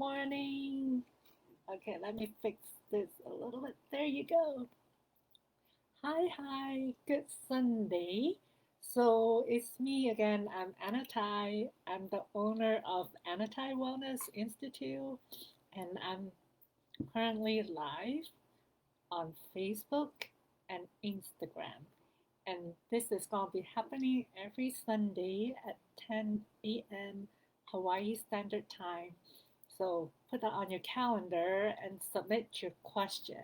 morning. Okay, let me fix this a little bit. There you go. Hi. Good Sunday. So it's me again. I'm Anatai. I'm the owner of Anatai Wellness Institute, and I'm currently live on Facebook and Instagram. And this is going to be happening every Sunday at 10 a.m. Hawaii Standard Time. So put that on your calendar and submit your question.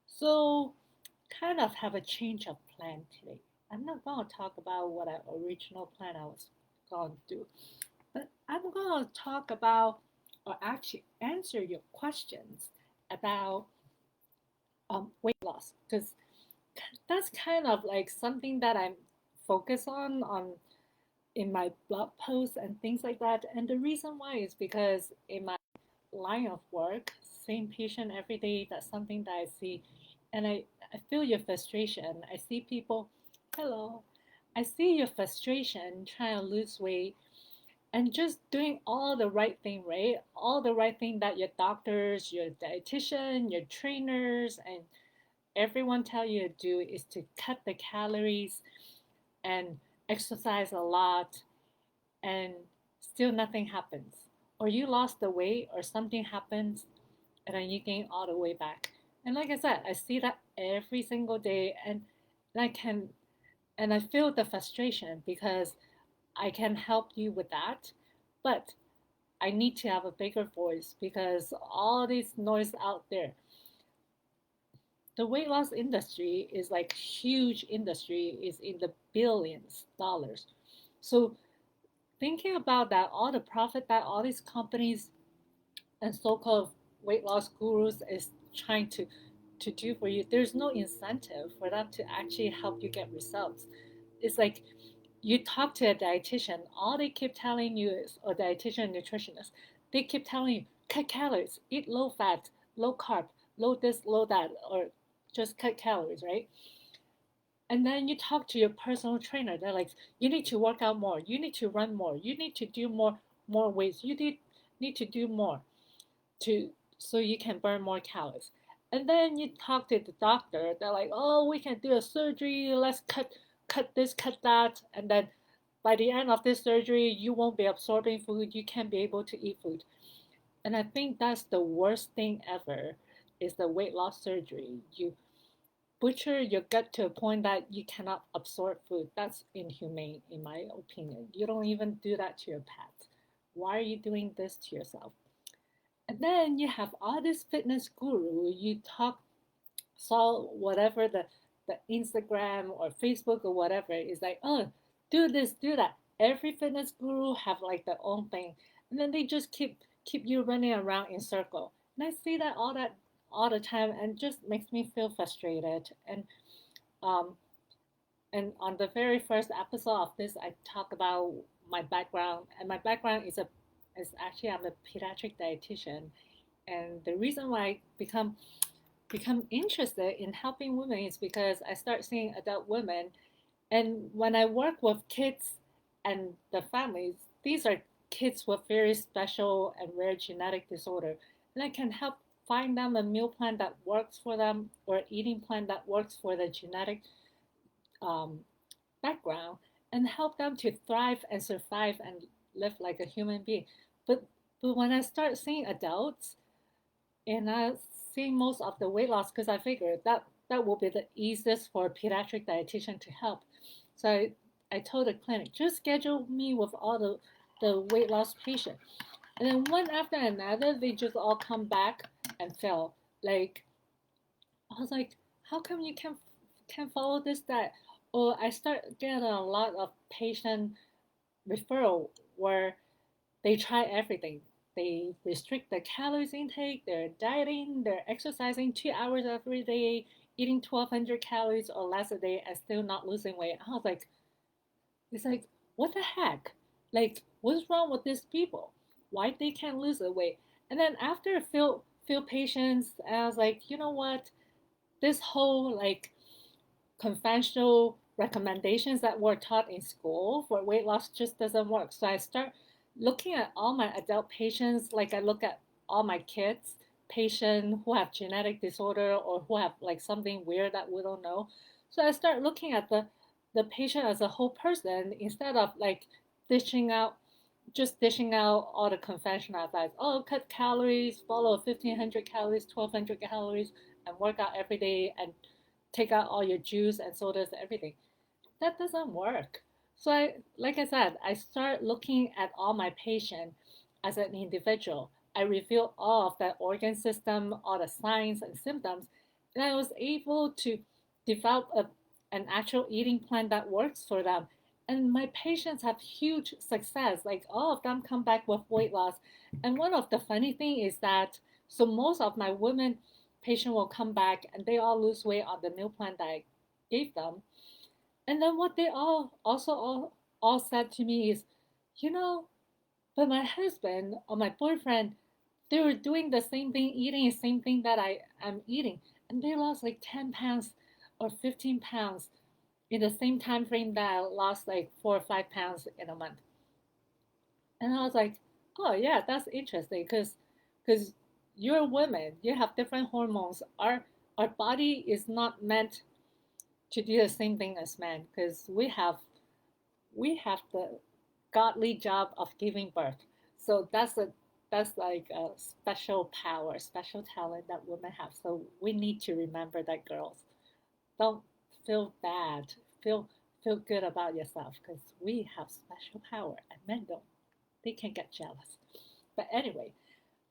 So, kind of have a change of plan today. I'm not going to talk about what I original plan I was going to do, but I'm going to talk about or actually answer your questions about weight loss because that's kind of like something that I'm focused on in my blog posts and things like that. And the reason why is because in my line of work, same patient every day, that's something that I see. And I feel your frustration. I see people, hello, I see your frustration trying to lose weight and just doing all the right thing, right? All the right thing that your doctors, your dietitian, your trainers, and everyone tell you to do is to cut the calories and exercise a lot and still nothing happens. Or you lost the weight or something happens and then you gain all the way back. And like I said, I see that every single day and I can and I feel the frustration because I can help you with that. But I need to have a bigger voice because all this noise out there. The weight loss industry is like huge industry, is in the billions dollars. So thinking about that, all the profit that all these companies and so-called weight loss gurus is trying to do for you, there's no incentive for them to actually help you get results. It's like you talk to a dietitian, all they keep telling you is, or dietitian nutritionist, they keep telling you cut calories, eat low fat, low carb, low this, low that, or just cut calories, right? And then you talk to your personal trainer, they're like, you need to work out more, you need to run more, you need to do more weights, you need to do more to so you can burn more calories. And then you talk to the doctor, they're like, oh, we can do a surgery, let's cut this, cut that, and then by the end of this surgery, you won't be absorbing food, you can't be able to eat food. And I think that's the worst thing ever is the weight loss surgery. You butcher your gut to a point that you cannot absorb food. That's inhumane, in my opinion. You don't even do that to your pet. Why are you doing this to yourself? And then you have all this fitness guru. You saw whatever the Instagram or Facebook or whatever is like, oh, do this, do that. Every fitness guru have like their own thing, and then they just keep you running around in circle. And I see that all the time, and just makes me feel frustrated. Um, and on the very first episode of this, I talk about my background, and my background is actually I'm a pediatric dietitian, and the reason why I become interested in helping women is because I start seeing adult women, and when I work with kids and the families, these are kids with very special and rare genetic disorder, and I can help find them a meal plan that works for them or eating plan that works for the genetic um, background and help them to thrive and survive and live like a human being. But but when I start seeing adults and I see most of the weight loss because I figured that will be the easiest for a pediatric dietitian to help. So I told the clinic, just schedule me with all the weight loss patients. And then one after another, they just all come back and fail. Like I was like, how come you can follow this diet? Or I start getting a lot of patient referral where they try everything. They restrict their calories intake, they're dieting, they're exercising 2 hours every day, eating 1,200 calories or less a day and still not losing weight. I was like, it's like, what the heck? Like, what's wrong with these people? Why they can't lose the weight? And then after a few patients, I was like, you know what? This whole like conventional recommendations that were taught in school for weight loss just doesn't work. So I start looking at all my adult patients, like I look at all my kids, patients who have genetic disorder or who have like something weird that we don't know. So I start looking at the patient as a whole person instead of like dishing out dishing out all the conventional advice. Oh, cut calories, follow 1,500 calories, 1,200 calories, and work out every day and take out all your juice and sodas and everything. That doesn't work. So like I said, I start looking at all my patients as an individual. I review all of that organ system, all the signs and symptoms, and I was able to develop an actual eating plan that works for them. And my patients have huge success. Like all of them come back with weight loss. And one of the funny thing is that so most of my women patient will come back and they all lose weight on the meal plan that I gave them. And then what they all said to me is, you know, but my husband or my boyfriend, they were doing the same thing, eating the same thing that I am eating, and they lost like 10 pounds or 15 pounds in the same time frame that I lost like 4 or 5 pounds in a month. And I was like, oh yeah, that's interesting because you're women, you have different hormones. Our body is not meant to do the same thing as men because we have the godly job of giving birth. So that's like a special power, special talent that women have. So we need to remember that, girls. Don't feel bad. Feel feel good about yourself because we have special power and men don't. They can get jealous. But anyway,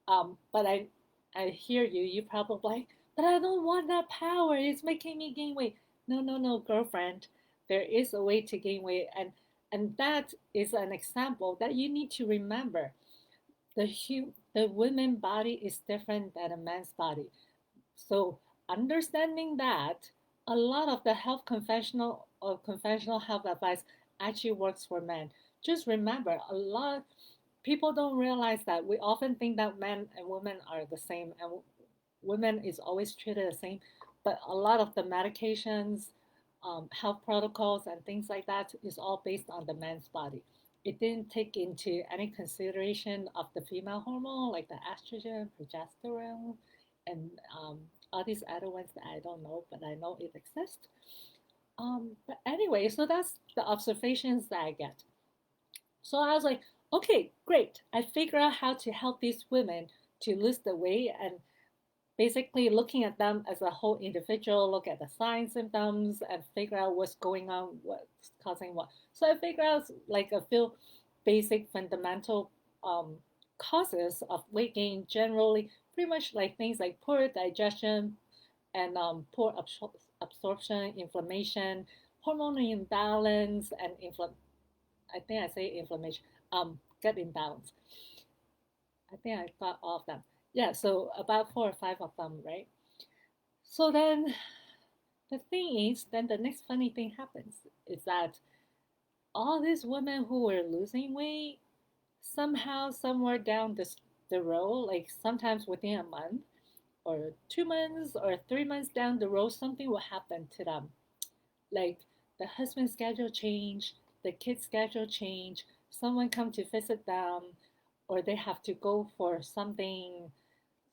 but I hear you. You probably like, but I don't want that power. It's making me gain weight. No, no, no, girlfriend. There is a way to gain weight, and that is an example that you need to remember. The women body is different than a man's body. So understanding that a lot of the health conventional or conventional health advice actually works for men. Just remember, a lot people don't realize that we often think that men and women are the same and women is always treated the same, but a lot of the medications, health protocols and things like that is all based on the man's body. It didn't take into any consideration of the female hormone like the estrogen, progesterone, and all these other ones that I don't know, but I know it exists. But anyway, so that's the observations that I get. So I was like, okay, great. I figure out how to help these women to lose the weight and basically looking at them as a whole individual, look at the signs, symptoms, and figure out what's going on, what's causing what. So I figure out like a few basic fundamental causes of weight gain generally, pretty much like things like poor digestion and poor absorption, inflammation, hormonal imbalance, and I think I say inflammation, gut imbalance. I think I got all of them. Yeah, so about 4 or 5 of them, right? So then the thing is, then the next funny thing happens is that all these women who were losing weight, somehow, somewhere down the road, like sometimes within a month or 2 months or 3 months down the road, something will happen to them. Like the husband's schedule change, the kid's schedule change, someone come to visit them, or they have to go for something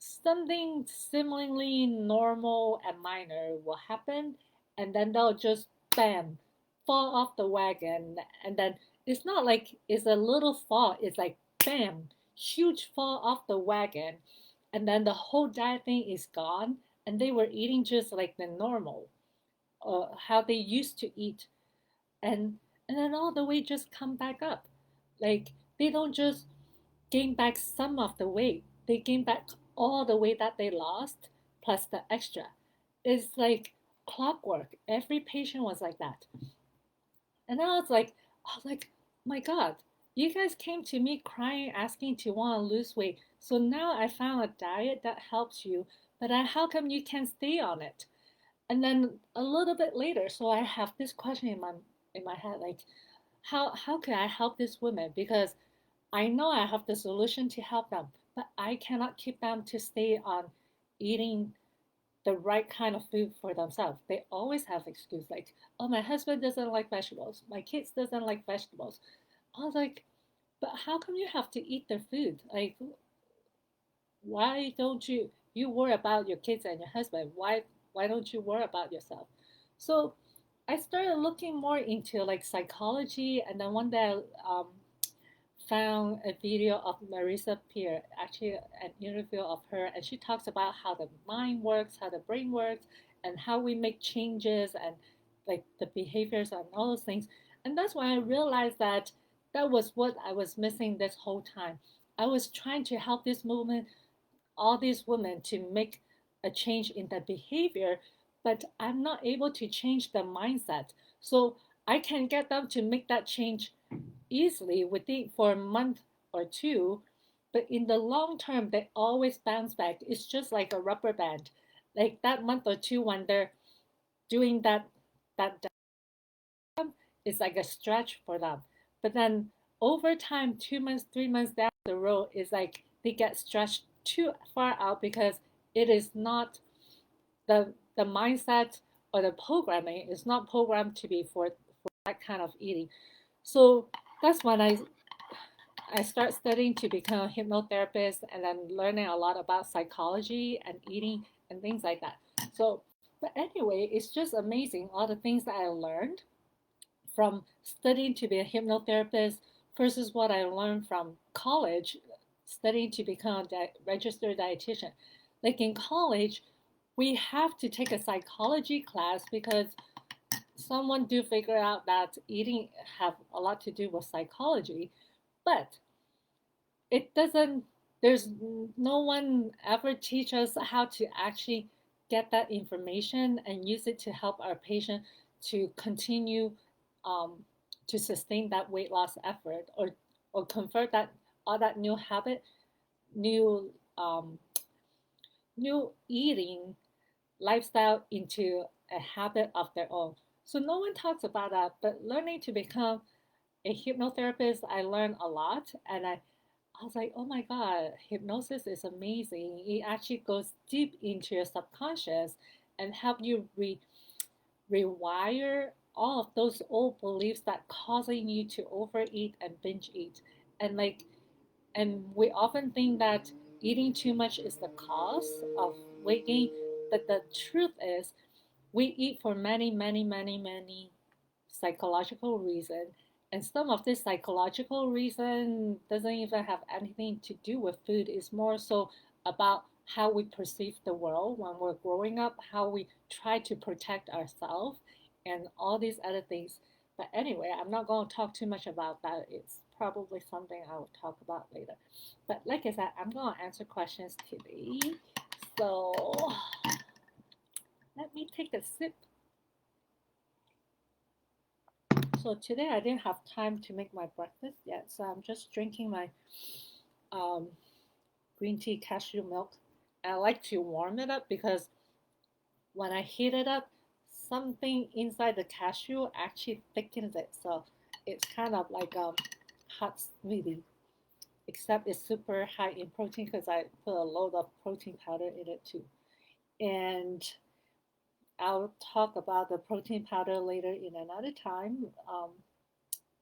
similarly normal and minor will happen, and then they'll just bam fall off the wagon, and then it's not like it's a little fall, it's like bam huge fall off the wagon, and then the whole diet thing is gone, and they were eating just like the normal how they used to eat, and then all the weight just come back up. Like they don't just gain back some of the weight, they gain back all the weight that they lost plus the extra. It's like clockwork. Every patient was like that. And I was like, my God, you guys came to me crying, asking to want to lose weight. So now I found a diet that helps you, but how come you can't stay on it? And then a little bit later, so I have this question in my head, like, how can I help this woman? Because I know I have the solution to help them, but I cannot keep them to stay on eating the right kind of food for themselves. They always have excuse like, oh, my husband doesn't like vegetables, my kids doesn't like vegetables. I was like, but how come you have to eat their food? Like, why don't you worry about your kids and your husband? Why don't you worry about yourself? So I started looking more into like psychology, and then one day I found a video of Marisa Peer, actually an interview of her, and she talks about how the mind works, how the brain works, and how we make changes and like the behaviors and all those things. And that's when I realized that that was what I was missing this whole time. I was trying to help this movement, all these women, to make a change in their behavior, but I'm not able to change the mindset. So I can get them to make that change easily within for a month or two, but in the long term they always bounce back. It's just like a rubber band. Like that month or two when they're doing that is like a stretch for them. But then over time, 2 months, 3 months down the road, is like they get stretched too far out because it is not the mindset or the programming is not programmed to be for that kind of eating. So that's when I start studying to become a hypnotherapist, and then learning a lot about psychology and eating and things like that. So, but anyway, it's just amazing all the things that I learned from studying to be a hypnotherapist versus what I learned from college, studying to become a registered dietitian. Like in college, we have to take a psychology class because someone do figure out that eating have a lot to do with psychology, but it doesn't, there's no one ever teach us how to actually get that information and use it to help our patient to continue um, to sustain that weight loss effort, or convert that all that new habit, new new eating lifestyle into a habit of their own. So no one talks about that, but learning to become a hypnotherapist, I learned a lot, and I was like, oh my God, hypnosis is amazing. It actually goes deep into your subconscious and help you rewire all of those old beliefs that causing you to overeat and binge eat. And like, and we often think that eating too much is the cause of weight gain, but the truth is we eat for many, many, many, many psychological reason, and some of this psychological reason doesn't even have anything to do with food. It's more so about how we perceive the world when we're growing up, how we try to protect ourselves, and all these other things. But anyway, I'm not going to talk too much about that. It's probably something I will talk about later. But like I said, I'm going to answer questions today. So let me take a sip. So today I didn't have time to make my breakfast yet, so I'm just drinking my um, green tea cashew milk. I like to warm it up because when I heat it up, something inside the cashew actually thickens it. So it's kind of like a hot smoothie, except it's super high in protein because I put a load of protein powder in it too. And I'll talk about the protein powder later in another time.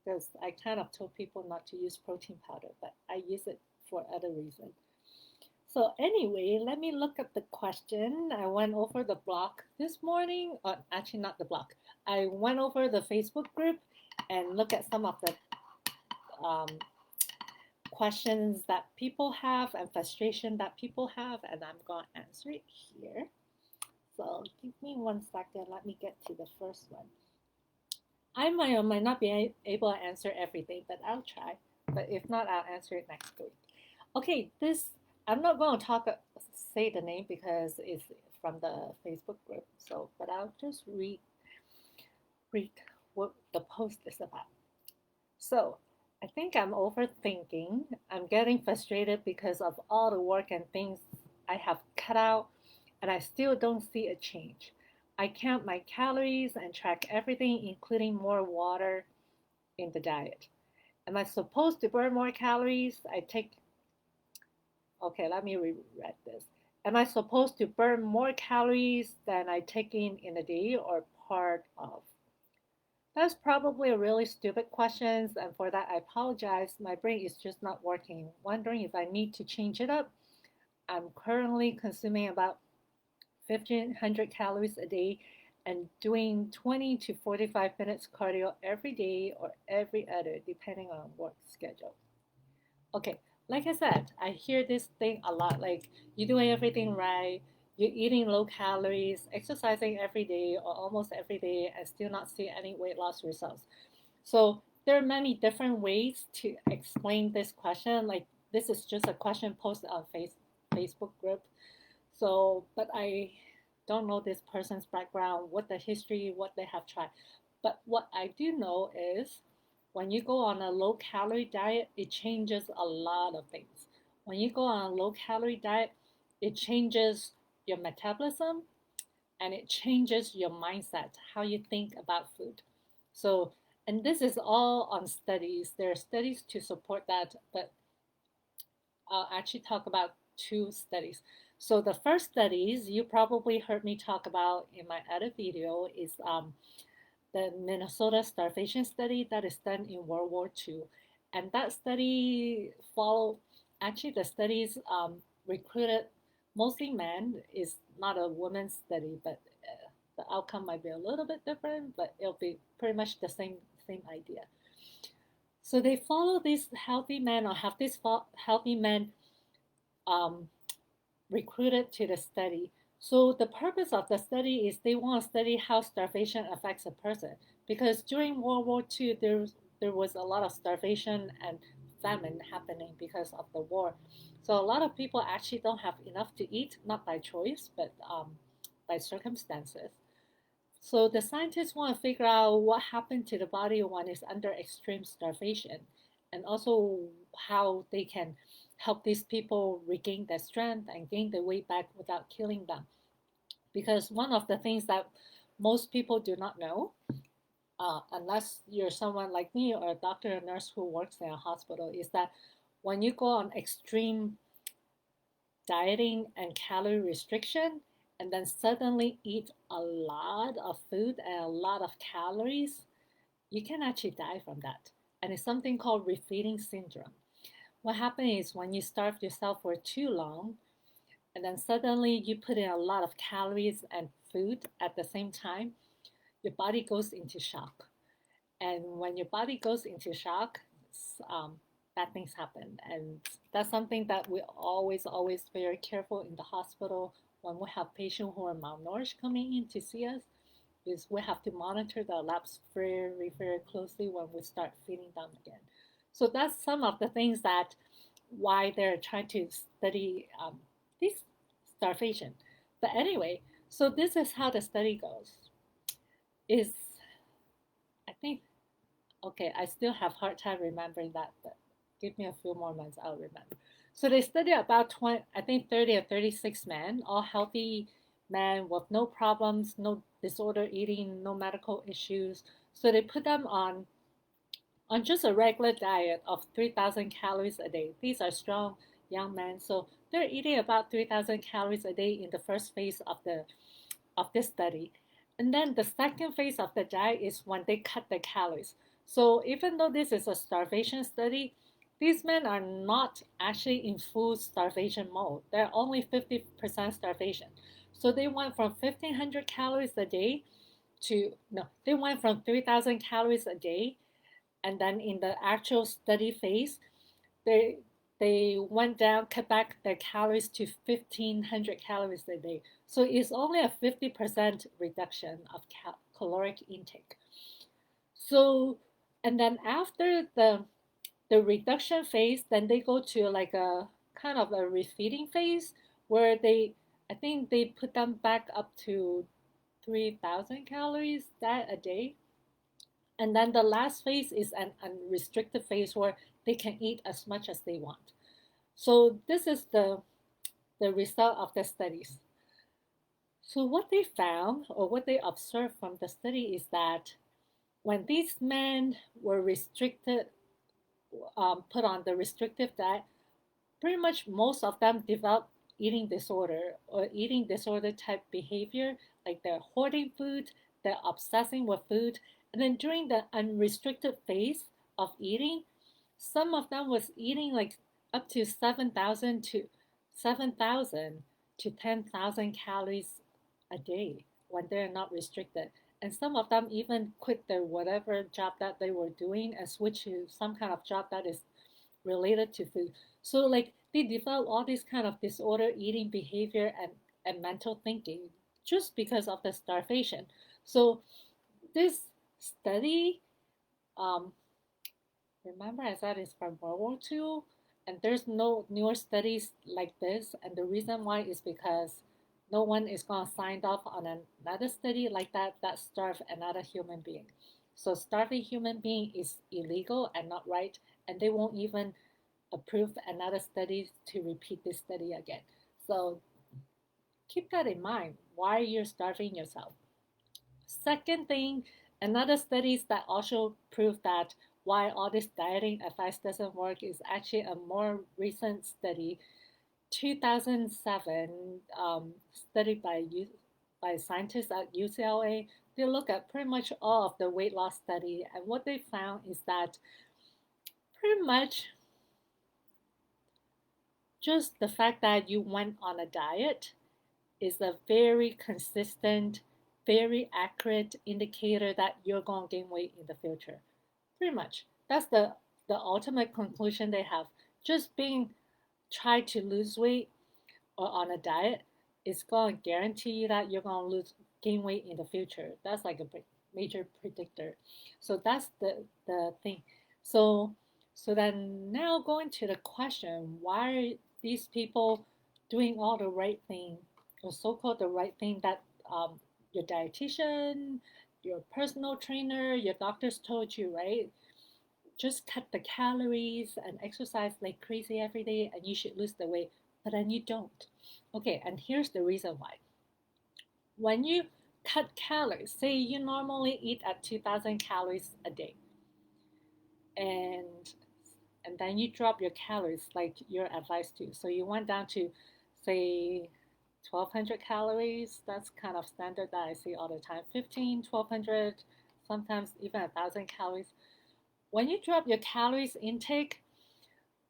Because I kind of told people not to use protein powder, but I use it for other reasons. So anyway, let me look at the question. I went over the blog this morning, or actually not the blog. I went over the Facebook group and look at some of the um, questions that people have and frustration that people have, and I'm going to answer it here. So give me 1 second. Let me get to the first one. I might or might not be able to answer everything, but I'll try. But if not, I'll answer it next week. Okay, this I'm not going to say the name because it's from the Facebook group. So, but I'll just read what the post is about. So, I think I'm overthinking. I'm getting frustrated because of all the work and things I have cut out, and I still don't see a change. I count my calories and track everything, including more water in the diet. Am I supposed to burn more calories? Okay, let me reread this. Am I supposed to burn more calories than I take in a day or part of? That's probably a really stupid question, and for that I apologize. My brain is just not working. Wondering if I need to change it up. I'm currently consuming about 1,500 calories a day and doing 20 to 45 minutes cardio every day or every other, depending on work schedule. Okay, like I said, I hear this thing a lot like you're doing everything right, you're eating low calories, exercising every day or almost every day, and still not see any weight loss results. So there are many different ways to explain this question. Like this is just a question posted on Facebook group. So, but I don't know this person's background, what the history, what they have tried. But what I do know is when you go on a low calorie diet, it changes a lot of things. When you go on a low calorie diet, it changes your metabolism and it changes your mindset, how you think about food. So, and this is all on studies. There are studies to support that, but I'll actually talk about two studies. So the first studies you probably heard me talk about in my other video is the Minnesota starvation study that is done in World War II. And that study followed, actually the studies recruited mostly men. Is not a women's study, but the outcome might be a little bit different, but it'll be pretty much the same idea. So they follow these healthy men or have these healthy men um, recruited to the study. So the purpose of the study is they want to study how starvation affects a person because during World War II there was a lot of starvation and famine happening because of the war. So a lot of people actually don't have enough to eat, not by choice, but by circumstances. So the scientists want to figure out what happened to the body when it's under extreme starvation and also how they can help these people regain their strength and gain their weight back without killing them. Because one of the things that most people do not know, unless you're someone like me or a doctor or nurse who works in a hospital, is that when you go on extreme dieting and calorie restriction and then suddenly eat a lot of food and a lot of calories, you can actually die from that. And it's something called refeeding syndrome. What happens is when you starve yourself for too long, and then suddenly you put in a lot of calories and food at the same time, your body goes into shock. And when your body goes into shock, bad things happen. And that's something that we always very careful in the hospital when we have patients who are malnourished coming in to see us, is we have to monitor the labs very closely when we start feeding them again. So that's some of the things that why they're trying to study this starvation. But anyway, so this is how the study goes. Is I think okay, I still have hard time remembering that, but give me a few more months, I'll remember. So they studied about 20, I think 30 or 36 men, all healthy men with no problems, no disorder eating, no medical issues. So they put them on just a regular diet of 3,000 calories a day. These are strong young men, so they're eating about 3,000 calories a day in the first phase of this study. And then the second phase of the diet is when they cut the calories. So even though this is a starvation study, these men are not actually in full starvation mode. They're only 50% starvation. So they went from 1,500 calories a day to, no, they went from 3,000 calories a day. And then in the actual study phase, they they went down, cut back their calories to 1,500 calories a day. So it's only a 50% reduction of caloric intake. So, and then after the reduction phase, then they go to like a kind of a refeeding phase where I think they put them back up to 3,000 calories that a day. And then the last phase is an unrestricted phase where they can eat as much as they want. So this is the result of the studies. So what they found or what they observed from the study is that when these men were restricted, put on the restrictive diet, pretty much most of them developed eating disorder or eating disorder type behavior, like they're hoarding food, they're obsessing with food. And then during the unrestricted phase of eating, some of them was eating like up to 7,000 to 7,000 to 10,000 calories a day when they're not restricted. And some of them even quit their whatever job that they were doing and switch to some kind of job that is related to food. So like they develop all this kind of disorder eating behavior and mental thinking just because of the starvation. So this study, um, remember I said it's from World War II, and there's no newer studies like this. And the reason why is because no one is going to sign off on another study like that starve another human being. So starving human being is illegal and not right, and they won't even approve another study to repeat this study again. So keep that in mind why you're starving yourself. Second thing, another studies that also prove that why all this dieting advice doesn't work is actually a more recent study, 2007 study by scientists at UCLA. They look at pretty much all of the weight loss study, and what they found is that pretty much just the fact that you went on a diet is a very consistent, very accurate indicator that you're going to gain weight in the future. Pretty much. That's the ultimate conclusion they have. Just being try to lose weight or on a diet is going to guarantee you that you're going to gain weight in the future. That's like a major predictor. So that's the thing. So then now going to the question, why are these people doing all the right thing, or so-called the right thing that your dietitian, your personal trainer, your doctors told you, right? Just cut the calories and exercise like crazy every day and you should lose the weight, but then you don't. Okay, and here's the reason why. When you cut calories, say you normally eat at 2,000 calories a day, and then you drop your calories like you're advised to. So you went down to say 1,200 calories. That's kind of standard that I see all the time. 15, 1,200, sometimes even 1,000 calories. When you drop your calories intake,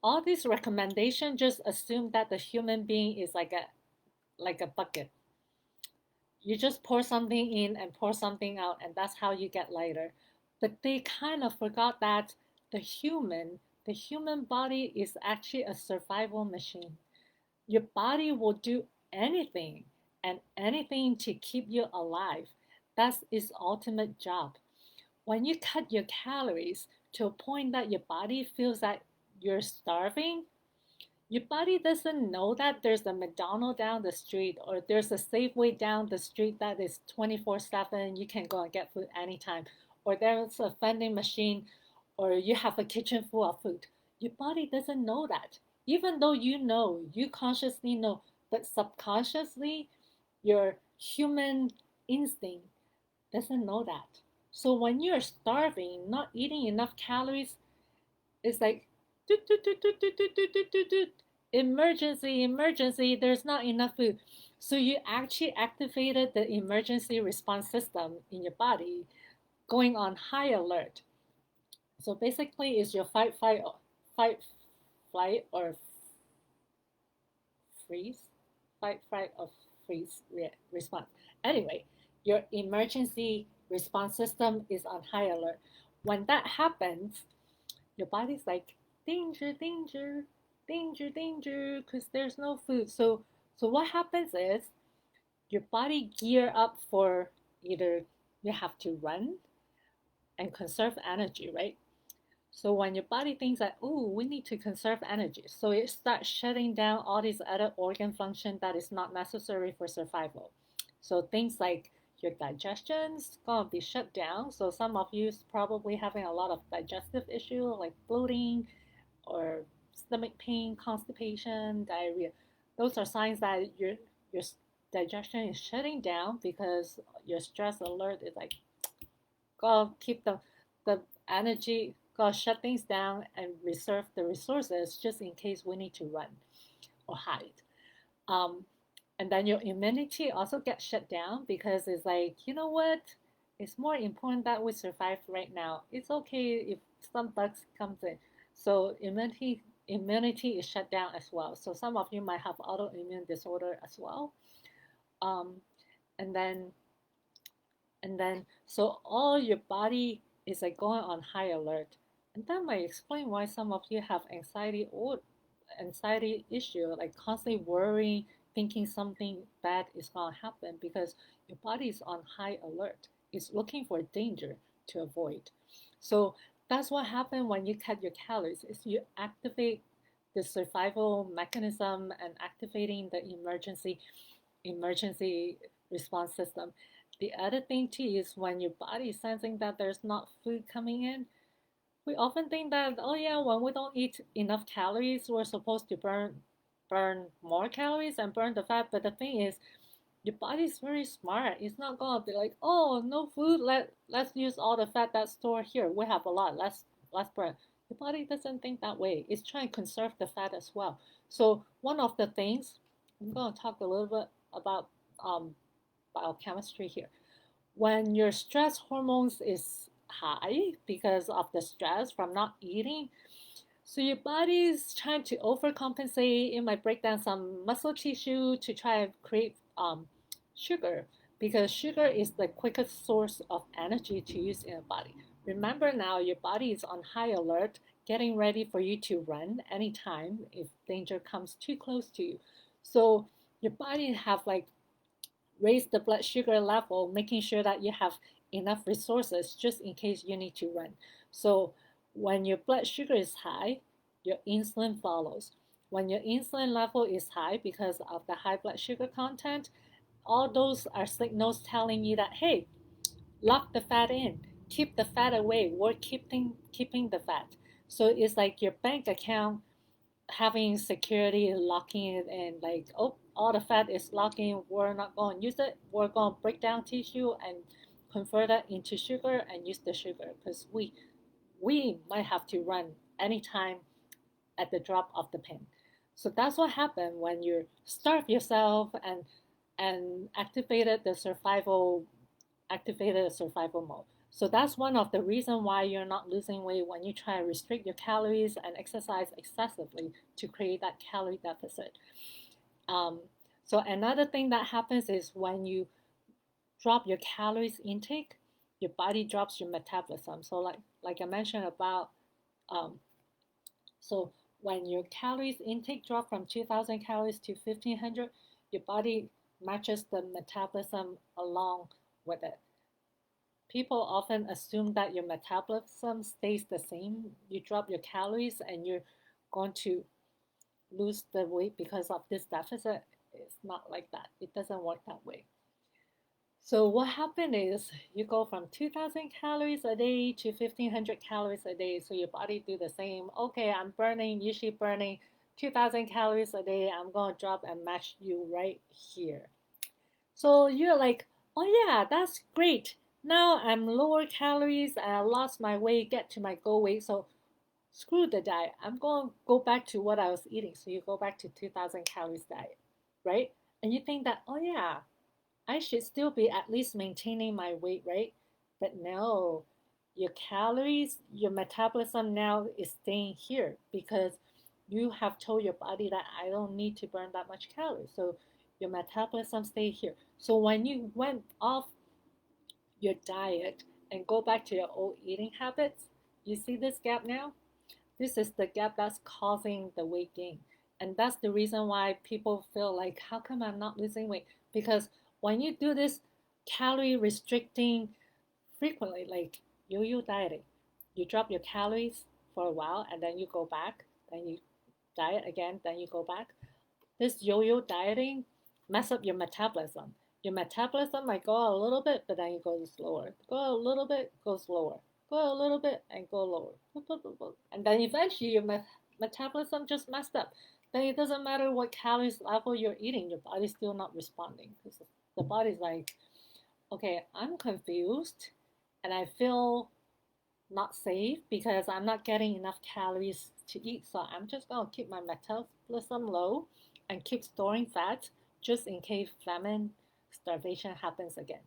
all these recommendations just assume that the human being is like a bucket. You just pour something in and pour something out, and that's how you get lighter. But they kind of forgot that the human body is actually a survival machine. Your body will do anything and anything to keep you alive. That's its ultimate job. When you cut your calories to a point that your body feels that you're starving, your body doesn't know that there's a McDonald's down the street or there's a Safeway down the street that is 24/7. You can go and get food anytime. Or there's a vending machine or you have a kitchen full of food. Your body doesn't know that. Even though you know, you consciously know, but subconsciously, your human instinct doesn't know that. So when you're starving, not eating enough calories, it's like, doot, doot, doot, doot, doot, doot, doot, doot, doot, doot. Emergency, emergency, there's not enough food. So you actually activated the emergency response system in your body going on high alert. So basically, it's your fight, flight, or freeze, fight, flight, or freeze response. Anyway, your emergency response system is on high alert. When that happens, your body's like, danger, danger, danger, danger, because there's no food. So what happens is your body gear up for either you have to run and conserve energy, right? So when your body thinks that, oh, we need to conserve energy, so it starts shutting down all these other organ function that is not necessary for survival. So things like your digestion's gonna be shut down. So some of you is probably having a lot of digestive issue like bloating or stomach pain, constipation, diarrhea. Those are signs that your digestion is shutting down because your stress alert is like, gotta keep the energy, gotta shut things down and reserve the resources just in case we need to run or hide. Um, and then your immunity also gets shut down because it's like, you know what? It's more important that we survive right now. It's okay if some bugs comes in. So immunity is shut down as well. So some of you might have autoimmune disorder as well. Um, and then so all your body is like going on high alert. And that might explain why some of you have anxiety or anxiety issue, like constantly worrying, thinking something bad is going to happen because your body is on high alert. It's looking for danger to avoid. So that's what happens when you cut your calories is you activate the survival mechanism and activating the emergency response system. The other thing too is when your body is sensing that there's not food coming in, we often think that, oh yeah, when we don't eat enough calories, we're supposed to burn more calories and burn the fat. But the thing is, your body's very smart. It's not gonna be like, oh, no food, let's use all the fat that's stored here. We have a lot. Let's burn. The body doesn't think that way. It's trying to conserve the fat as well. So one of the things I'm gonna talk a little bit about um, biochemistry here. When your stress hormones is high because of the stress from not eating, so your body is trying to overcompensate. It might break down some muscle tissue to try to create sugar because sugar is the quickest source of energy to use in the body. Remember now, your body is on high alert, getting ready for you to run anytime if danger comes too close to you. So your body have like raise the blood sugar level, making sure that you have enough resources just in case you need to run. So when your blood sugar is high, your insulin follows. When your insulin level is high because of the high blood sugar content, all those are signals telling you that, hey, lock the fat in, keep the fat away, we're keeping the fat. So it's like your bank account having security locking it in, like, oh, all the fat is locking, we're not going to use it, we're going to break down tissue and convert it into sugar and use the sugar because we might have to run anytime at the drop of the pin. So that's what happened when you starve yourself and activated the survival mode. So that's one of the reasons why you're not losing weight when you try to restrict your calories and exercise excessively to create that calorie deficit. Um, so another thing that happens is when you drop your calories intake, your body drops your metabolism. So like I mentioned about um, so when your calories intake drop from 2,000 calories to 1,500, your body matches the metabolism along with it. People often assume that your metabolism stays the same. You drop your calories and you're going to lose the weight because of this deficit. It's not like that. It doesn't work that way. So what happened is you go from 2,000 calories a day to 1,500 calories a day. So your body do the same. Okay, I'm usually burning 2,000 calories a day. I'm going to drop and match you right here. So you're like, oh yeah, that's great. Now I'm lower calories and I lost my weight, get to my goal weight. So screw the diet. I'm going to go back to what I was eating. So you go back to 2,000 calories diet, right? And you think that, oh yeah, I should still be at least maintaining my weight, right? But no, your calories, your metabolism now is staying here because you have told your body that I don't need to burn that much calories. So your metabolism stay here. So when you went off your diet and go back to your old eating habits, you see this gap now? This is the gap that's causing the weight gain. And that's the reason why people feel like, how come I'm not losing weight? Because when you do this calorie restricting frequently, like yo-yo dieting, you drop your calories for a while and then you go back, then you diet again, then you go back. This yo-yo dieting mess up your metabolism. Your metabolism might go a little bit, but then you go slower. Go a little bit, go slower. Go a little bit and go lower. And then eventually your metabolism just messed up. Then it doesn't matter what calories level you're eating, your body's still not responding because the body's like, okay, I'm confused and I feel not safe because I'm not getting enough calories to eat. So I'm just going to keep my metabolism low and keep storing fat just in case famine, starvation happens again.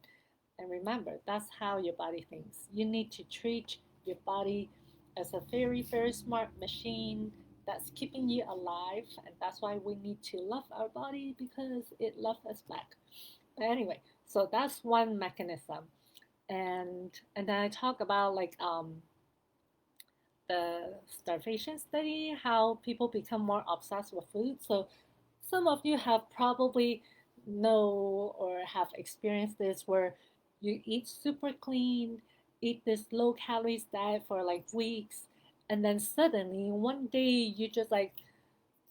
And remember, that's how your body thinks. You need to treat your body as a very, very smart machine that's keeping you alive, and that's why we need to love our body because it loves us back. But anyway, so that's one mechanism. And then I talk about like the starvation study, how people become more obsessed with food. So some of you have probably know or have experienced this where you eat super clean, eat this low calories diet for like weeks, and then suddenly one day you just like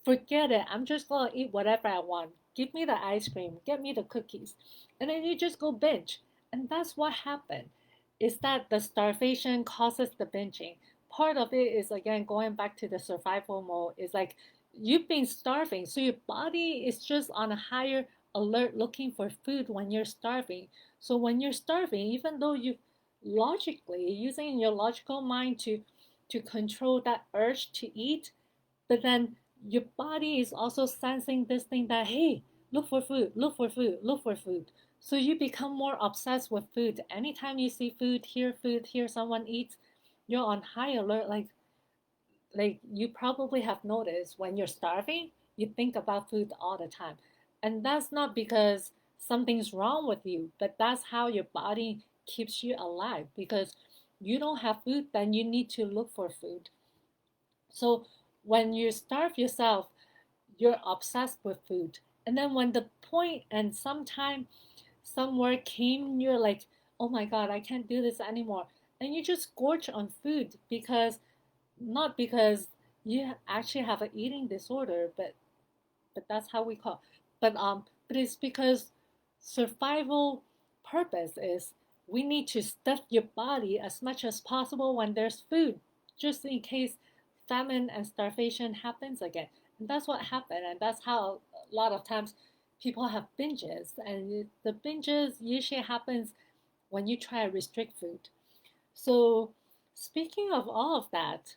forget it. I'm just gonna eat whatever I want. Give me the ice cream, get me the cookies. And then you just go binge. And that's what happened. Is that the starvation causes the binging. Part of it is again going back to the survival mode, is like you've been starving. So your body is just on a higher alert looking for food when you're starving. So when you're starving, even though you logically using your logical mind to control that urge to eat, but then your body is also sensing this thing that, hey, look for food, look for food, look for food. So you become more obsessed with food. Anytime you see food, hear someone eat, you're on high alert. Like you probably have noticed when you're starving, you think about food all the time. And that's not because something's wrong with you, but that's how your body keeps you alive. Because you don't have food, then you need to look for food. So when you starve yourself, you're obsessed with food. And then when the point and sometime somewhere came, you're like, oh my God, I can't do this anymore. And you just gorge on food because not because you actually have an eating disorder, but that's how we call. But it's because survival purpose is we need to stuff your body as much as possible when there's food, just in case famine and starvation happens again. And that's what happened, and that's how a lot of times people have binges, and the binges usually happens when you try to restrict food. So speaking of all of that,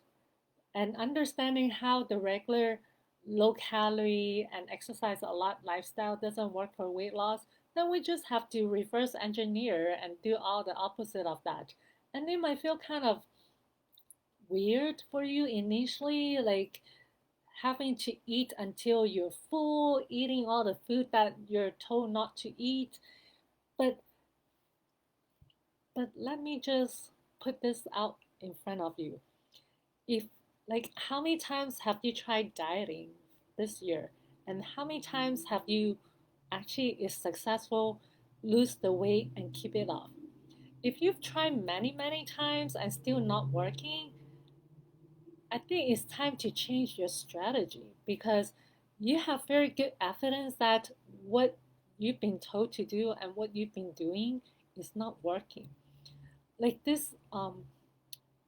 and understanding how the regular low calorie and exercise a lot lifestyle doesn't work for weight loss, then we just have to reverse engineer and do all the opposite of that. And it might feel kind of weird for you initially, like having to eat until you're full, eating all the food that you're told not to eat. But let me just put this out in front of you. If like how many times have you tried dieting this year, and how many times have you actually is successful lose the weight and keep it off? If you've tried many times and still not working, I think it's time to change your strategy because you have very good evidence that what you've been told to do and what you've been doing is not working. Like this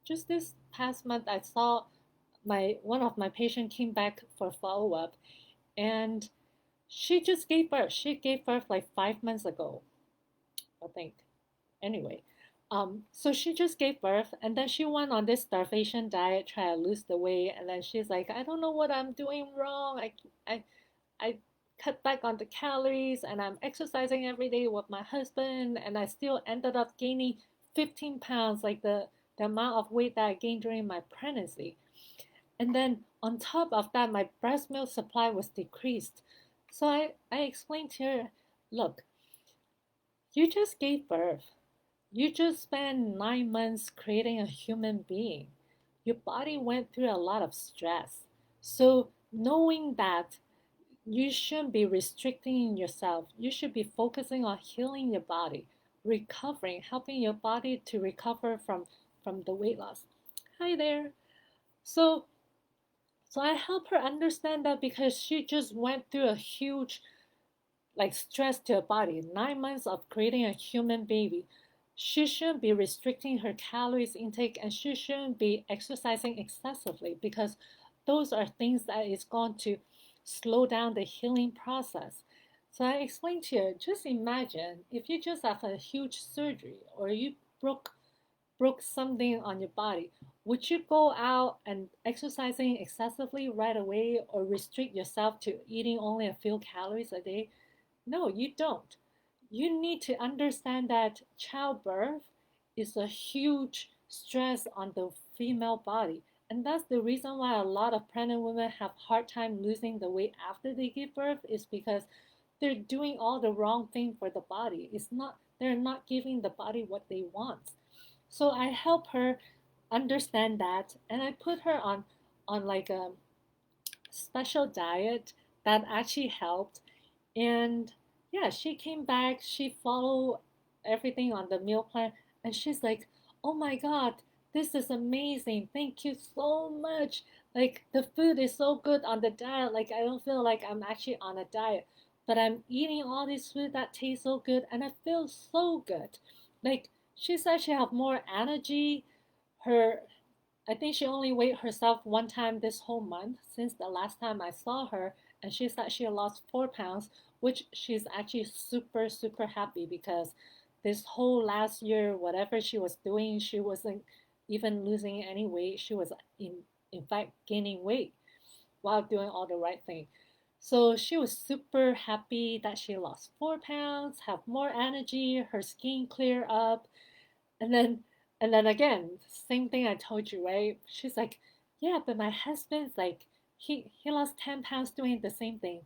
just this past month I saw my one of my patients came back for follow up, and she just gave birth. She gave birth like 5 months ago, I think. Anyway, so she just gave birth, and then she went on this starvation diet, try to lose the weight, and then she's like, I don't know what I'm doing wrong. I cut back on the calories, and I'm exercising every day with my husband, and I still ended up gaining 15 pounds, like the amount of weight that I gained during my pregnancy. And then on top of that, my breast milk supply was decreased. So I explained to her, look, you just gave birth. You just spent 9 months creating a human being. Your body went through a lot of stress. So knowing that you shouldn't be restricting yourself, you should be focusing on healing your body, recovering, helping your body to recover from the weight loss. Hi there. So so I help her understand that because she just went through a huge like stress to her body, 9 months of creating a human baby. She shouldn't be restricting her calories intake and she shouldn't be exercising excessively because those are things that is going to slow down the healing process. So I explained to her, just imagine if you just have a huge surgery or you broke something on your body, would you go out and exercising excessively right away or restrict yourself to eating only a few calories a day? No, you don't. You need to understand that childbirth is a huge stress on the female body. And that's the reason why a lot of pregnant women have hard time losing the weight after they give birth, is because they're doing all the wrong thing for the body. It's not, they're not giving the body what they want. So I help her understand that, and I put her on like a special diet that actually helped. And yeah, she came back, she followed everything on the meal plan, and she's like, "Oh my god, this is amazing. Thank you so much. Like the food is so good on the diet. Like I don't feel like I'm actually on a diet, but I'm eating all this food that tastes so good and I feel so good." Like she said she have more energy. Her I think she only weighed herself one time this whole month since the last time I saw her, and she said she lost 4 pounds, which she's actually super, super happy because this whole last year, whatever she was doing, she wasn't even losing any weight. She was in fact gaining weight while doing all the right thing. So she was super happy that she lost 4 pounds, have more energy, her skin clear up, and then and then again, same thing I told you, right? She's like, yeah, but my husband's like he lost 10 pounds doing the same thing.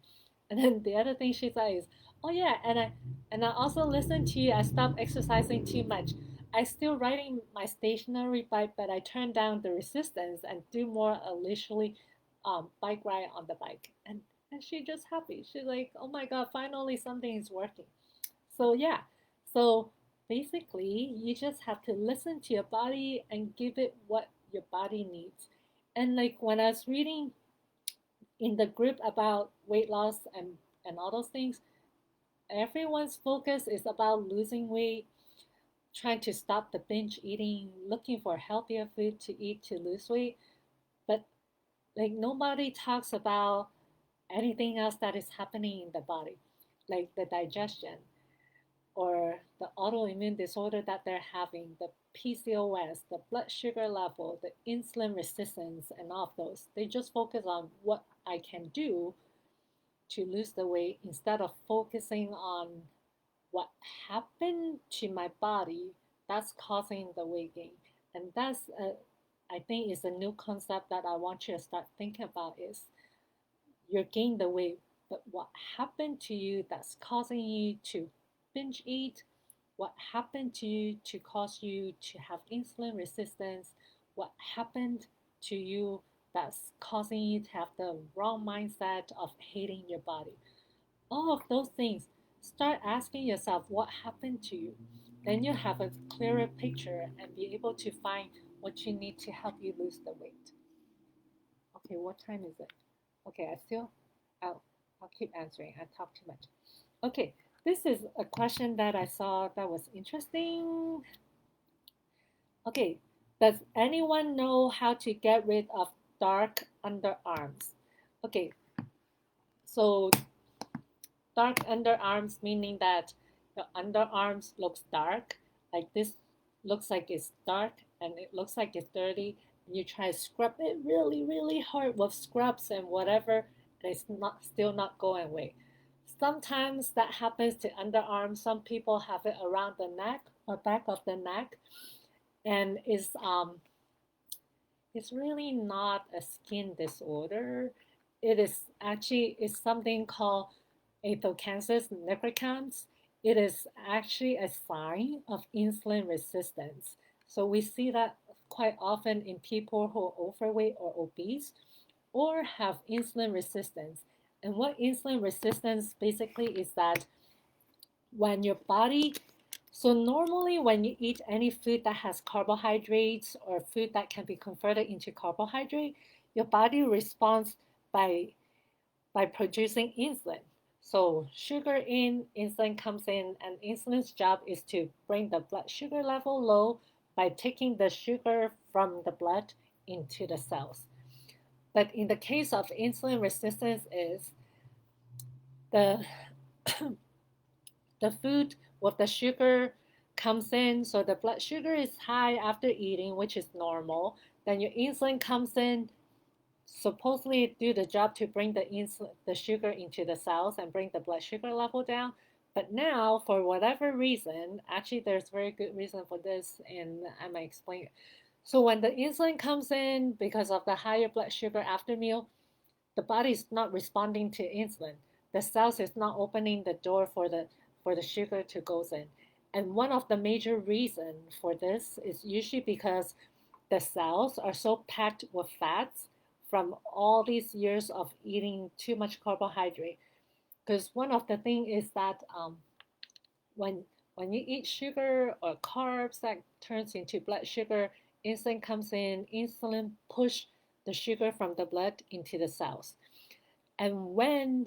And then the other thing she said is, oh yeah, and I also listened to you. I stopped exercising too much. I still riding my stationary bike, but I turned down the resistance and do more a leisurely bike ride on the bike. And she just happy. She's like, oh my god, finally something is working. So yeah, so basically you just have to listen to your body and give it what your body needs. And like when I was reading in the group about weight loss and all those things, everyone's focus is about losing weight, trying to stop the binge eating, looking for healthier food to eat to lose weight. But like nobody talks about anything else that is happening in the body, like the digestion, or the autoimmune disorder that they're having, the PCOS, the blood sugar level, the insulin resistance, and all of those. They just focus on what I can do to lose the weight instead of focusing on what happened to my body that's causing the weight gain. And I think, is a new concept that I want you to start thinking about is you're gaining the weight, but what happened to you that's causing you to binge eat, what happened to you to cause you to have insulin resistance, what happened to you that's causing you to have the wrong mindset of hating your body. All of those things, start asking yourself what happened to you. Then you have a clearer picture and be able to find what you need to help you lose the weight. Okay, what time is it? Okay, I'll, I'll keep answering. I talk too much. Okay, this is a question that I saw that was interesting. Okay, does anyone know how to get rid of dark underarms? Okay, so dark underarms meaning that your underarms looks dark, like this looks like it's dark and it looks like it's dirty. And you try to scrub it really, really hard with scrubs and whatever, and it's not still not going away. Sometimes that happens to underarms. Some people have it around the neck or back of the neck, and it's really not a skin disorder. It is actually it's something called Athocanthus nigricans. It is actually a sign of insulin resistance. So we see that quite often in people who are overweight or obese or have insulin resistance. And what insulin resistance basically is that when your body, so normally when you eat any food that has carbohydrates or food that can be converted into carbohydrate, your body responds by producing insulin. So sugar in, insulin comes in, and insulin's job is to bring the blood sugar level low by taking the sugar from the blood into the cells. But in the case of insulin resistance is the the food with the sugar comes in, so the blood sugar is high after eating, which is normal. Then your insulin comes in, supposedly do the job to bring the sugar into the cells and bring the blood sugar level down. But now, for whatever reason, actually, there's very good reason for this, and I might explain it. So when the insulin comes in because of the higher blood sugar after meal, the body is not responding to insulin. The cells is not opening the door for the sugar to goes in. And one of the major reasons for this is usually because the cells are so packed with fats from all these years of eating too much carbohydrate. Because one of the thing is that when when you eat sugar or carbs that turns into blood sugar, insulin comes in, insulin push the sugar from the blood into the cells. And when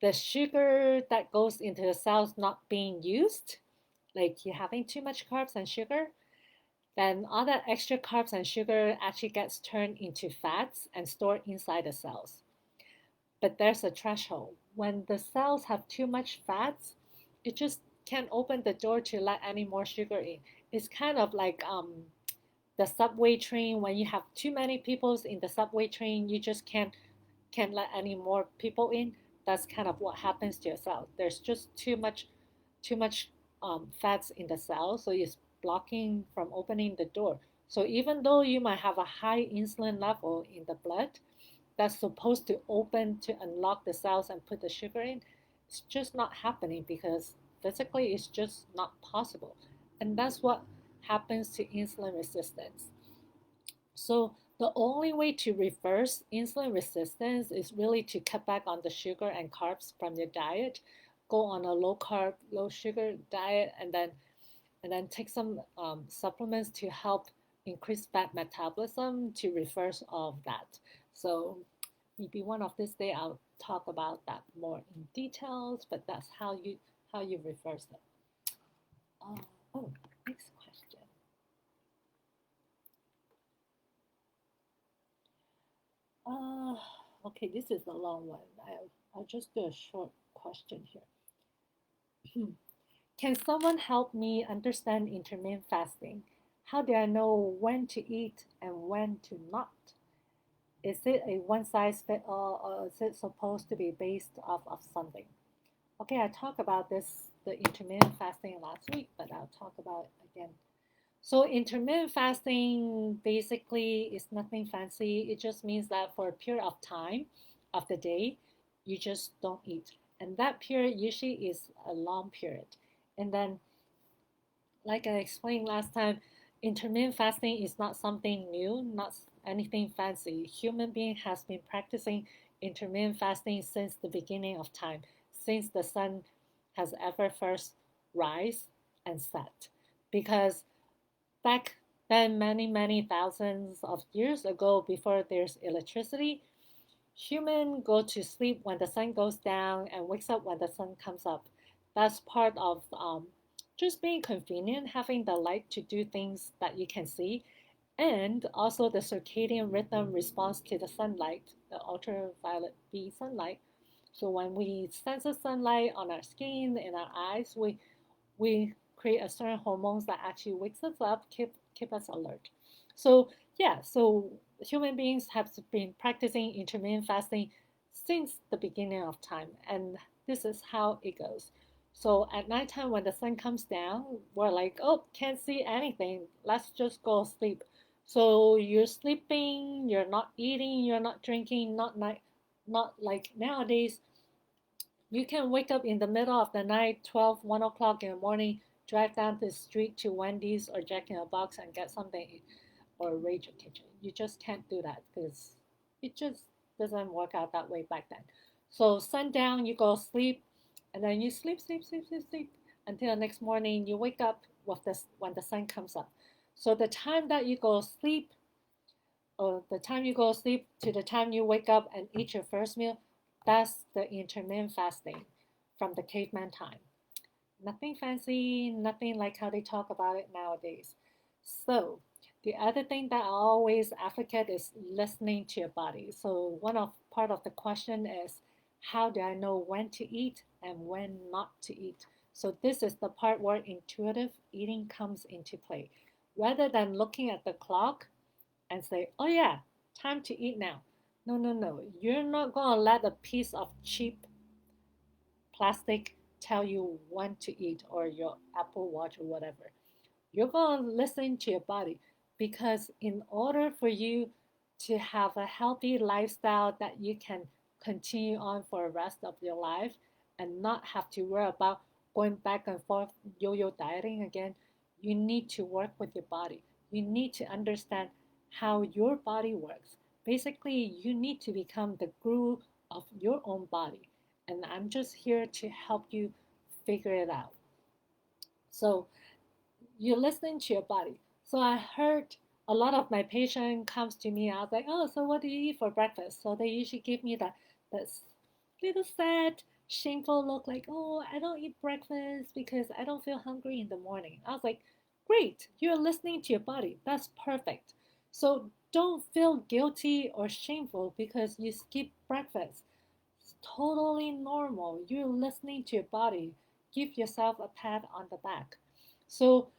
the sugar that goes into the cells not being used, like you're having too much carbs and sugar, then all that extra carbs and sugar actually gets turned into fats and stored inside the cells. But there's a threshold. When the cells have too much fats, it just can't open the door to let any more sugar in. It's kind of like the subway train. When you have too many people in the subway train, you just can't let any more people in. That's kind of what happens to your cell. There's just too much fats in the cell, so it's blocking from opening the door. So even though you might have a high insulin level in the blood, that's supposed to open to unlock the cells and put the sugar in, it's just not happening because physically it's just not possible. And that's what happens to insulin resistance. So the only way to reverse insulin resistance is really to cut back on the sugar and carbs from your diet, go on a low carb, low sugar diet, and then take some supplements to help increase fat metabolism to reverse all of that. So maybe one of this day I'll talk about that more in details, but that's how you reverse it. Uh, oh, next question. Uh, okay, this is a long one. I'll just do a short question here. Can someone help me understand intermittent fasting? How do I know when to eat and when to not? Is it a one size fit all, or is it supposed to be based off of something? Okay, I talked about this, the intermittent fasting last week, but I'll talk about it again. So intermittent fasting basically is nothing fancy. It just means that for a period of time of the day, you just don't eat. And that period usually is a long period. And then, like I explained last time, intermittent fasting is not something new, not anything fancy. Human being has been practicing intermittent fasting since the beginning of time, since the sun has ever first rise and set. Because back then, many, many thousands of years ago, before there's electricity, humans go to sleep when the sun goes down and wakes up when the sun comes up. That's part of just being convenient, having the light to do things that you can see, and also the circadian rhythm response to the sunlight, the ultraviolet B sunlight. So when we sense the sunlight on our skin, in our eyes, we create a certain hormones that actually wakes us up, keep us alert. So yeah, so human beings have been practicing intermittent fasting since the beginning of time, and this is how it goes. So at nighttime when the sun comes down, we're like, oh, can't see anything. Let's just go sleep. So you're sleeping, you're not eating, you're not drinking, not like nowadays you can wake up in the middle of the night, 12, 1 o'clock in the morning, drive down the street to Wendy's or Jack in the Box and get something or Rachel Kitchen. You just can't do that because it just doesn't work out that way back then. So sundown, you go sleep, and then you sleep, sleep, sleep, sleep, sleep until the next morning. You wake up with this when the sun comes up. So the time that you go sleep, or the time you go sleep to the time you wake up and eat your first meal, that's the intermittent fasting from the caveman time. Nothing fancy, nothing like how they talk about it nowadays. So, the other thing that I always advocate is listening to your body. So, one of part of the question is how do I know when to eat and when not to eat? So, this is the part where intuitive eating comes into play. Rather than looking at the clock and say, oh yeah, time to eat now. No, no, no. You're not going to let a piece of cheap plastic tell you when to eat or your Apple Watch or whatever. You're going to listen to your body because in order for you to have a healthy lifestyle that you can continue on for the rest of your life and not have to worry about going back and forth yo-yo dieting again, you need to work with your body. You need to understand how your body works. Basically, you need to become the guru of your own body. And I'm just here to help you figure it out. So you're listening to your body. So I heard a lot of my patient comes to me. I was like, oh, so what do you eat for breakfast? So they usually give me that little sad, shameful look, like, oh, I don't eat breakfast because I don't feel hungry in the morning. I was like, great, you're listening to your body. That's perfect. So don't feel guilty or shameful because you skip breakfast. It's totally normal. You're listening to your body. Give yourself a pat on the back. So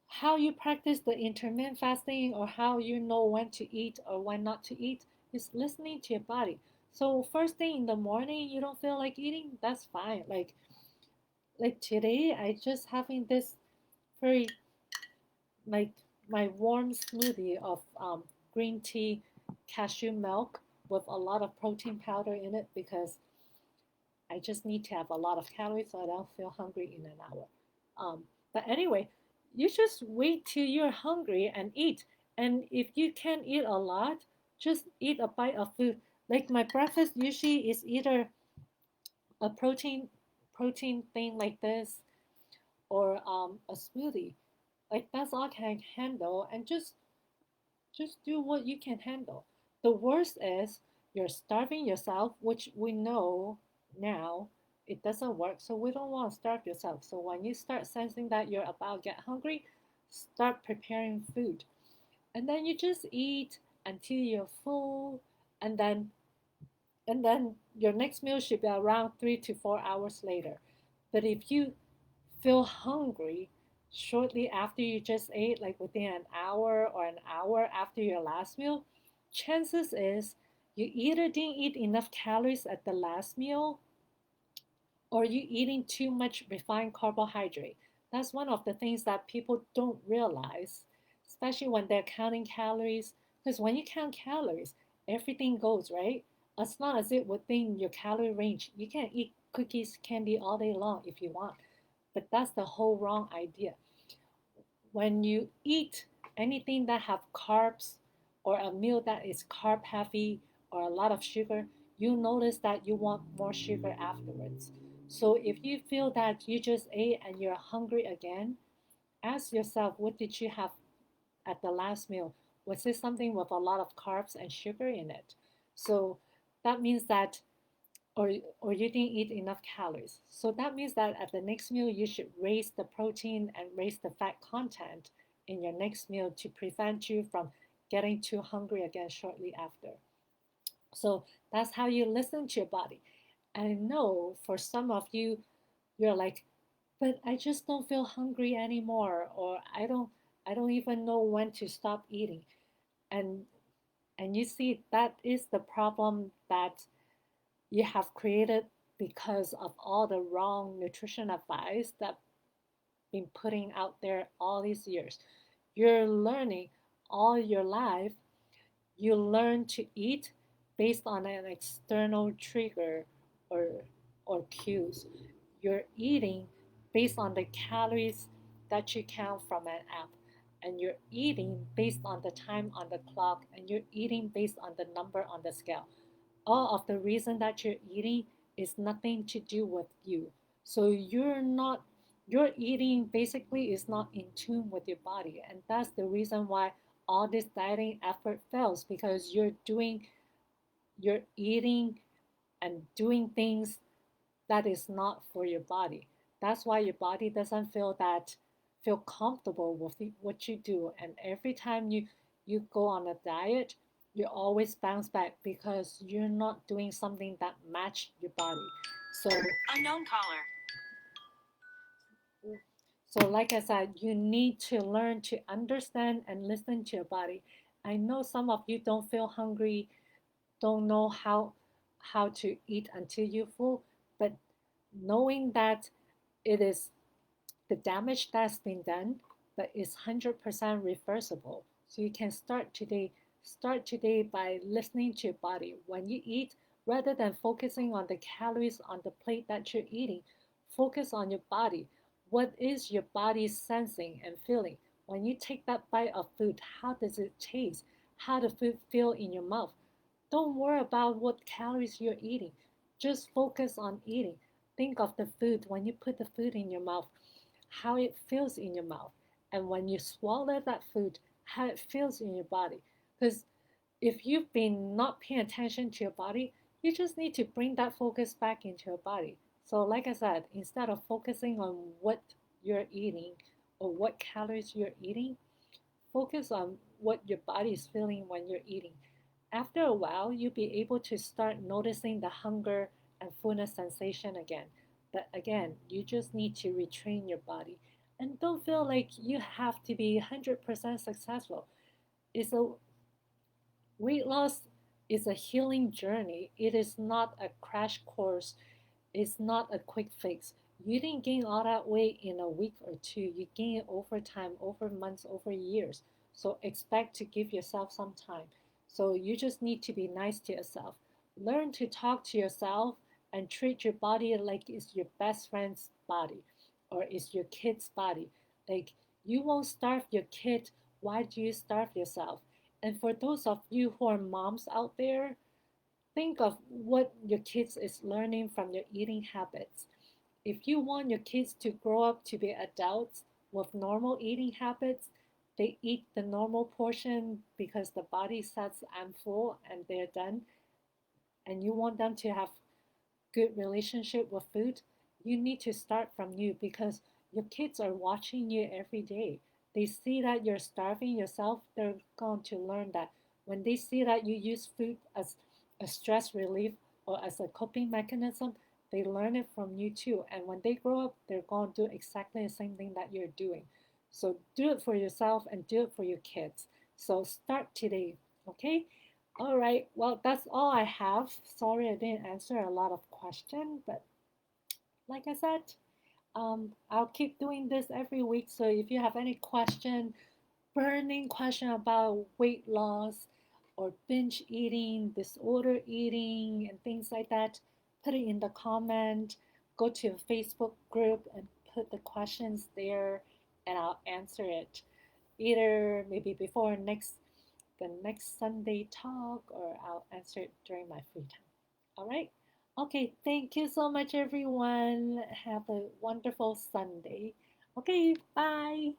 how you practice the intermittent fasting or how you know when to eat or when not to eat is listening to your body. So first thing in the morning you don't feel like eating, that's fine. Like today I just having this very like my warm smoothie of green tea, cashew milk with a lot of protein powder in it because I just need to have a lot of calories so I don't feel hungry in an hour. But anyway, you just wait till you're hungry and eat. And if you can't eat a lot, just eat a bite of food. Like my breakfast usually is either a protein thing like this or a smoothie. Like that's all I can handle, and just do what you can handle. The worst is you're starving yourself, which we know now it doesn't work. So we don't want to starve yourself. So when you start sensing that you're about to get hungry, start preparing food. And then you just eat until you're full, and then your next meal should be around 3 to 4 hours later. But if you feel hungry shortly after you just ate, like within an hour or an hour after your last meal, chances is you either didn't eat enough calories at the last meal or you eating too much refined carbohydrate. That's one of the things that people don't realize, especially when they're counting calories. Because when you count calories, everything goes, right? It's not as if within your calorie range. You can eat cookies, candy all day long if you want. But that's the whole wrong idea. When you eat anything that have carbs or a meal that is carb heavy or a lot of sugar, you notice that you want more sugar afterwards. So if you feel that you just ate and you're hungry again, ask yourself, what did you have at the last meal? Was it something with a lot of carbs and sugar in it? So that means that or or you didn't eat enough calories. So that means that at the next meal you should raise the protein and raise the fat content in your next meal to prevent you from getting too hungry again shortly after. So that's how you listen to your body. And I know for some of you, you're like, but I just don't feel hungry anymore, or I don't even know when to stop eating. And and you see that is the problem that you have created because of all the wrong nutrition advice that been putting out there all these years. You're learning all your life. You learn to eat based on an external trigger or or cues. You're eating based on the calories that you count from an app. And you're eating based on the time on the clock, and you're eating based on the number on the scale. All of the reason that you're eating is nothing to do with you. So your eating basically is not in tune with your body. And that's the reason why all this dieting effort fails, because you're eating and doing things that is not for your body. That's why your body doesn't feel comfortable with what you do. And every time you go on a diet, you always bounce back because you're not doing something that match your body. So Unknown caller. so like I said, you need to learn to understand and listen to your body. I know some of you don't feel hungry, don't know how to eat until you're full, but knowing that it is the damage that's been done, but it's 100% reversible. So you can start today. Start today by listening to your body. When you eat, rather than focusing on the calories on the plate that you're eating, focus on your body. What is your body sensing and feeling? When you take that bite of food, how does it taste? How does food feel in your mouth? Don't worry about what calories you're eating. Just focus on eating. Think of the food when you put the food in your mouth, how it feels in your mouth. And when you swallow that food, how it feels in your body. Because if you've been not paying attention to your body, you just need to bring that focus back into your body. So, like I said, instead of focusing on what you're eating or what calories you're eating, focus on what your body is feeling when you're eating. After a while, you'll be able to start noticing the hunger and fullness sensation again. But again, you just need to retrain your body. And don't feel like you have to be 100% successful. It's a weight loss is a healing journey. It is not a crash course. It's not a quick fix. You didn't gain all that weight in a week or two. You gain it over time, over months, over years. So expect to give yourself some time. So you just need to be nice to yourself. Learn to talk to yourself and treat your body like it's your best friend's body or it's your kid's body. Like you won't starve your kid. Why do you starve yourself? And for those of you who are moms out there, think of what your kids is learning from your eating habits. If you want your kids to grow up to be adults with normal eating habits, they eat the normal portion because the body says I'm full and they're done, and you want them to have good relationship with food, you need to start from you because your kids are watching you every day. They see that you're starving yourself, they're going to learn that. When they see that you use food as a stress relief or as a coping mechanism, they learn it from you too. And when they grow up, they're going to do exactly the same thing that you're doing. So do it for yourself and do it for your kids. So start today, okay? All right. Well, that's all I have. Sorry I didn't answer a lot of questions, but like I said, I'll keep doing this every week. So if you have any question, burning question about weight loss or binge eating, disorder eating, and things like that, put it in the comment. Go to a Facebook group and put the questions there, and I'll answer it. Either maybe before the next Sunday talk, or I'll answer it during my free time. All right. Okay. Thank you so much, everyone. Have a wonderful Sunday. Okay. Bye.